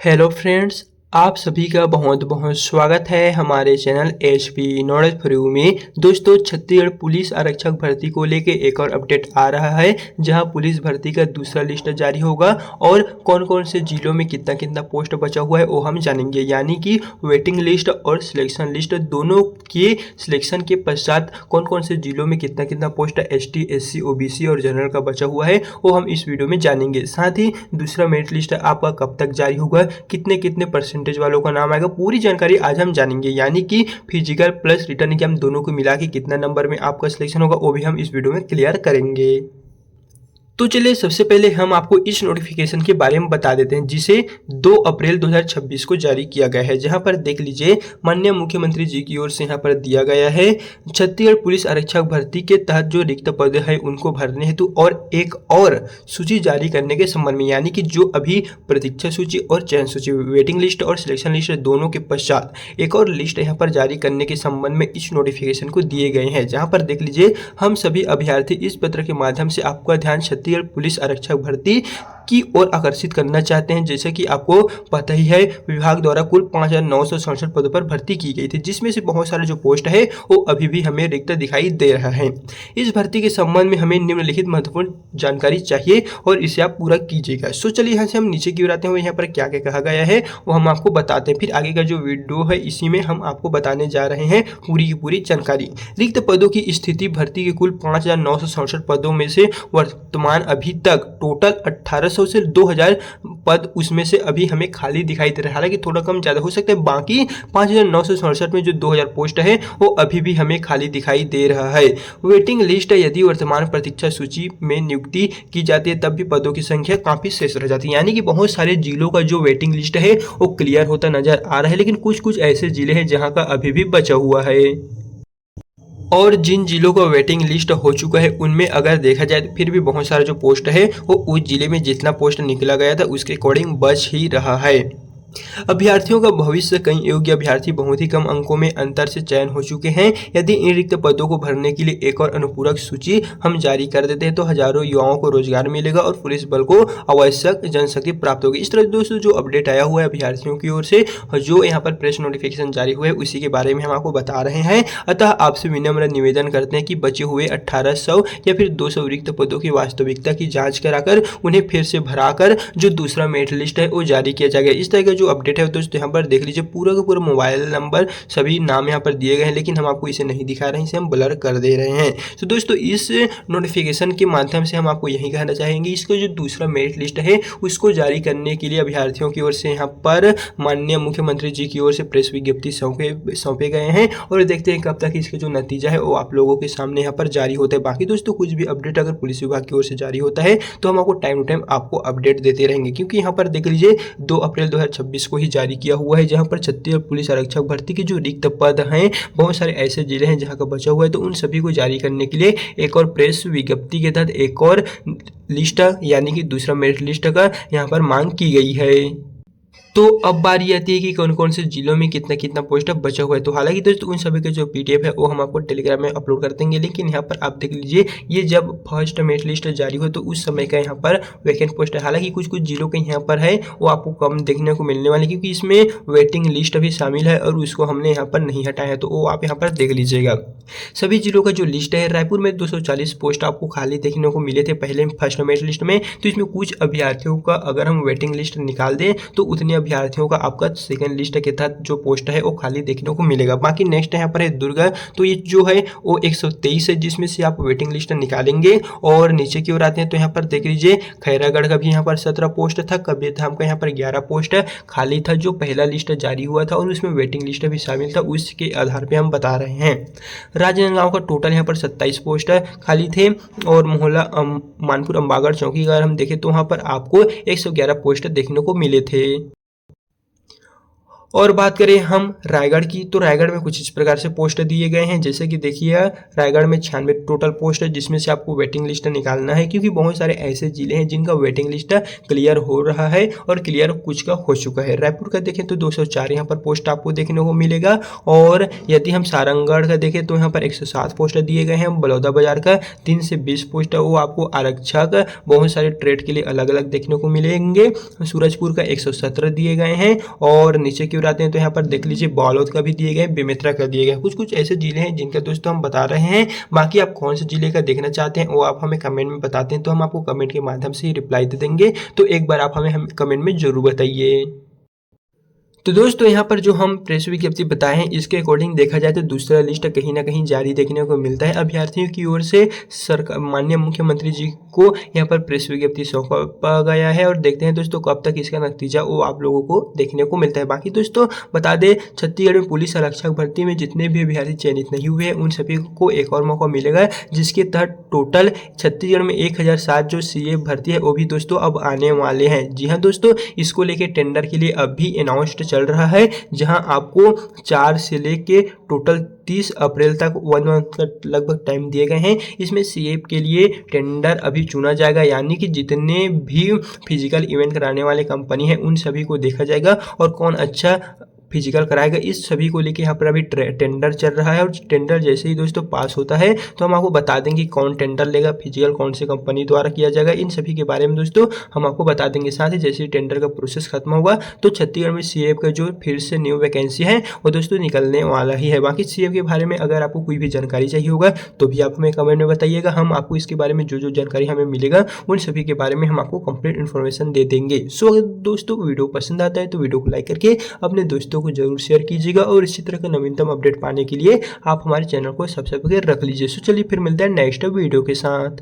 Hello friends, आप सभी का बहुत बहुत स्वागत है हमारे channel HP knowledge for you में। दोस्तों, छत्तीसगढ़ पुलिस आरक्षक भर्ती को लेके एक और अपडेट आ रहा है, जहां पुलिस भर्ती का दूसरा लिस्ट जारी होगा और कौन कौन से जिलों में कितना कितना पोस्ट बचा हुआ है वो हम जानेंगे। यानी कि वेटिंग लिस्ट और सिलेक्शन लिस्ट दोनों के सिलेक्शन के पश्चात कौन कौन से जिलों में कितना कितना पोस्ट एसटी, एससी, ओबीसी और जनरल का बचा हुआ है वो हम इस वीडियो में जानेंगे। साथ ही दूसरा मेरिट लिस्ट आपका कब तक जारी होगा, कितने कितने परसेंटेज वालों का नाम आएगा, पूरी जानकारी आज हम जानेंगे। यानी कि फिजिकल प्लस रिटर्न एग्जाम दोनों को मिला के कितना नंबर में आपका सिलेक्शन होगा वो भी हम इस वीडियो में क्लियर करेंगे। तो चलिए सबसे पहले हम आपको इस नोटिफिकेशन के बारे में बता देते हैं, जिसे 2 अप्रैल 2026 को जारी किया गया है। जहां पर देख लीजिए, माननीय मुख्यमंत्री जी की ओर से यहां पर दिया गया है, छत्तीसगढ़ पुलिस आरक्षक भर्ती के तहत जो रिक्त पद है उनको भरने हेतु और एक और सूची जारी करने के संबंध में। यानी कि जो अभी प्रतीक्षा सूची और चयन सूची, वेटिंग लिस्ट और सिलेक्शन लिस्ट दोनों के पश्चात एक और लिस्ट यहाँ पर जारी करने के संबंध में इस नोटिफिकेशन को दिए गए हैं। जहाँ पर देख लीजिए, हम सभी अभ्यर्थी इस पत्र के माध्यम से आपका ध्यान छत्तीसगढ़ पुलिस आरक्षक भर्ती की ओर आकर्षित करना चाहते हैं। जैसे कि आपको पता ही है, विभाग द्वारा कुल 5,967 पदों पर भर्ती की गई थी, जिसमें से बहुत सारे जो पोस्ट है वो अभी भी हमें रिक्त दिखाई दे रहा है। इस भर्ती के संबंध में हमें निम्नलिखित महत्वपूर्ण जानकारी चाहिए और इसे आप पूरा कीजिएगा। सो चलिए यहाँ से हम नीचे की ओर आते हैं, यहाँ पर क्या क्या कहा गया है वो हम आपको बताते हैं। फिर आगे का जो वीडियो है इसी में हम आपको बताने जा रहे हैं पूरी की पूरी जानकारी। रिक्त पदों की स्थिति, भर्ती के कुल 5,967 पदों में से वर्तमान अभी तक टोटल 1800 से 2000 पद उसमें से अभी हमें खाली दिखाई दे रहा है। हालांकि थोड़ा कम ज़्यादा हो सकता है, बाकी 5,967 में जो 2000 पोस्ट है वो अभी भी हमें खाली दिखाई दे रहा है। वेटिंग लिस्ट, यदि वर्तमान प्रतीक्षा सूची में नियुक्ति की जाती है तब भी पदों की संख्या काफ़ी शेष रह जाती है। यानी कि बहुत सारे जिलों का जो वेटिंग लिस्ट है वो क्लियर होता नजर आ रहा है, लेकिन कुछ कुछ ऐसे जिले हैं जहाँ का अभी भी बचा हुआ है। और जिन जिलों का वेटिंग लिस्ट हो चुका है उनमें अगर देखा जाए तो फिर भी बहुत सारा जो पोस्ट है वो उस जिले में जितना पोस्ट निकला गया था उसके अकॉर्डिंग बच ही रहा है। अभ्यर्थियों का भविष्य, कई योग्य अभ्यर्थी बहुत ही कम अंकों में अंतर से चयन हो चुके हैं। यदि इन रिक्त पदों को भरने के लिए एक और अनुपूरक सूची हम जारी कर देते हैं तो हजारों युवाओं को रोजगार मिलेगा और पुलिस बल को आवश्यक जनशक्ति प्राप्त होगी। इस तरह दोस्तों जो अपडेट आया हुआ है अभ्यर्थियों की ओर से, जो यहाँ पर प्रेस नोटिफिकेशन जारी हुए उसी के बारे में हम आपको बता रहे हैं। अतः आपसे विनम्र निवेदन करते हैं कि बचे हुए 1800 या फिर 200 रिक्त पदों की वास्तविकता की जाँच कराकर उन्हें फिर से भराकर जो दूसरा मेरिट लिस्ट है वो जारी किया जाएगा। इस तरह का जो अपडेट है दोस्तों, यहाँ पर देख लीजिए, पूरा का पूरा मोबाइल नंबर सभी नाम यहाँ पर दिए गए हैं, लेकिन हम आपको इसे नहीं दिखा रहे हैं, इसे हम ब्लर कर दे रहे हैं। तो दोस्तों इस नोटिफिकेशन के माध्यम से हम आपको यही कहना चाहेंगे, इसका जो दूसरा मेरिट लिस्ट है उसको जारी करने के लिए अभ्यर्थियों की ओर से यहाँ पर माननीय मुख्यमंत्री जी की ओर से प्रेस विज्ञप्ति सौंपे गए हैं और देखते हैं कब तक इसका जो नतीजा है वो आप लोगों के सामने यहाँ पर जारी होता है। बाकी दोस्तों कुछ भी अपडेट अगर पुलिस विभाग की ओर से जारी होता है तो हम आपको टाइम टू टाइम आपको अपडेट देते रहेंगे, क्योंकि यहाँ पर देख लीजिए 2 अप्रैल 2026 को ही जारी किया हुआ है, जहां पर छत्तीसगढ़ पुलिस आरक्षक भर्ती के जो रिक्त पद हैं बहुत सारे ऐसे जिले हैं जहां का बचा हुआ है, तो उन सभी को जारी करने के लिए एक और प्रेस विज्ञप्ति के तहत एक और लिस्ट यानी कि दूसरा मेरिट लिस्ट का यहां पर मांग की गई है। तो अब बारी आती है कि कौन कौन से जिलों में कितना कितना पोस्ट बचा हुआ है। तो हालांकि दोस्तों उन सभी का जो पीडीएफ है वो हम आपको टेलीग्राम में अपलोड कर देंगे, लेकिन यहाँ पर आप देख लीजिए, ये जब फर्स्ट मेरिट लिस्ट जारी हो तो उस समय का यहाँ पर वैकेंट पोस्ट है। हालांकि कुछ कुछ जिलों के यहाँ पर है वो आपको कम देखने को मिलने वाले, क्योंकि इसमें वेटिंग लिस्ट भी शामिल है और उसको हमने यहाँ पर नहीं हटाया है, तो वो आप यहाँ पर देख लीजिएगा। सभी जिलों का जो लिस्ट है, रायपुर में 240 पोस्ट आपको खाली देखने को मिले थे पहले फर्स्ट मेरिट लिस्ट में, तो इसमें कुछ अभ्यर्थियों का अगर हम वेटिंग लिस्ट निकाल दें तो उतने अभ्यर्थियों का आपका सेकंड लिस्ट के तहत जो पोस्ट है वो खाली देखने को मिलेगा। बाकी नेक्स्ट यहाँ पर है दुर्गा, तो ये जो है वो 123 है जिसमें से आप वेटिंग लिस्ट निकालेंगे। और नीचे की ओर आते हैं तो यहाँ पर देख लीजिए, खैरागढ़ का भी यहाँ पर 17 पोस्ट था, कबीरधाम का यहाँ पर 11 पोस्ट खाली था जो पहला लिस्ट जारी हुआ था और उसमें वेटिंग लिस्ट भी शामिल था, उसके आधार पर हम बता रहे हैं। राजनांदगांव का टोटल यहाँ पर 27 पोस्ट खाली थे और मोहल्ला मानपुर अम्बागढ़ चौकी अगर हम देखें तो वहाँ पर आपको 111 पोस्ट देखने को मिले थे। और बात करें हम रायगढ़ की, तो रायगढ़ में कुछ इस प्रकार से पोस्ट दिए गए हैं। जैसे कि देखिए रायगढ़ में 96 टोटल पोस्ट है, जिसमें से आपको वेटिंग लिस्ट निकालना है, क्योंकि बहुत सारे ऐसे जिले हैं जिनका वेटिंग लिस्ट क्लियर हो रहा है और क्लियर कुछ का हो चुका है। रायपुर का देखें तो 204 यहाँ पर पोस्ट आपको देखने को मिलेगा। और यदि हम सारंगढ़ का देखें तो यहाँ पर 107 पोस्ट दिए गए हैं। बलौदाबाजार का 3 से 20 पोस्ट है, वो आपको आरक्षक बहुत सारे ट्रेड के लिए अलग अलग देखने को मिलेंगे। सूरजपुर का 117 दिए गए हैं। और नीचे की ओर आते हैं तो यहाँ पर देख लीजिए बालोद का भी दिए गए, बेमेतरा का दिए गए। कुछ कुछ ऐसे जिले हैं जिनका दोस्तों हम बता रहे हैं। बाकी आप कौन से जिले का देखना चाहते हैं वो आप हमें कमेंट में बताते हैं, तो हम आपको कमेंट के माध्यम से ही रिप्लाई दे देंगे। तो एक बार आप हमें कमेंट में जरूर बताइए। तो दोस्तों यहाँ पर जो हम प्रेस विज्ञप्ति बताए हैं इसके अकॉर्डिंग देखा जाए तो दूसरा लिस्ट कहीं ना कहीं जारी देखने को मिलता है। अभ्यर्थियों की ओर से सरकार माननीय मुख्यमंत्री जी को यहाँ पर प्रेस विज्ञप्ति सौंपा गया है और देखते हैं दोस्तों कब तक इसका नतीजा वो आप लोगों को देखने को मिलता है। बाकी दोस्तों बता दें छत्तीसगढ़ में पुलिस आरक्षक भर्ती में जितने भी अभ्यर्थी चयनित नहीं हुए हैं उन सभी को एक और मौका मिलेगा, जिसके तहत टोटल छत्तीसगढ़ में 1007 जो CA भर्ती है वो भी दोस्तों अब आने वाले हैं। जी हाँ दोस्तों, इसको लेके टेंडर के लिए अभी अनाउंस्ड चल रहा है, जहां आपको 4 से लेके टोटल 30 अप्रैल तक 1 मंथ का लगभग टाइम दिए गए हैं। इसमें CA के लिए टेंडर अभी चुना जाएगा, यानी कि जितने भी फिजिकल इवेंट कराने वाले कंपनी है उन सभी को देखा जाएगा और कौन अच्छा फिजिकल कराएगा, इस सभी को लेके यहाँ पर अभी टेंडर चल रहा है। और टेंडर जैसे ही दोस्तों पास होता है तो हम आपको बता देंगे कौन टेंडर लेगा, फिजिकल कौन से कंपनी द्वारा किया जाएगा, इन सभी के बारे में दोस्तों हम आपको बता देंगे। साथ ही जैसे ही टेंडर का प्रोसेस खत्म होगा तो छत्तीसगढ़ में CA का जो फिर से न्यू वैकेंसी है वो दोस्तों निकलने वाला ही है। बाकी CA के बारे में अगर आपको कोई भी जानकारी चाहिए होगा तो भी आप हमें कमेंट में बताइएगा, हम आपको इसके बारे में जो जो जानकारी हमें मिलेगा उन सभी के बारे में हम आपको कंप्लीट इन्फॉर्मेशन दे देंगे। सो अगर दोस्तों वीडियो पसंद आता है तो वीडियो को लाइक करके अपने दोस्तों को जरूर शेयर कीजिएगा और इसी तरह का नवीनतम अपडेट पाने के लिए आप हमारे चैनल को सब्सक्राइब करके रख लीजिए। सो चलिए फिर मिलते हैं नेक्स्ट वीडियो के साथ।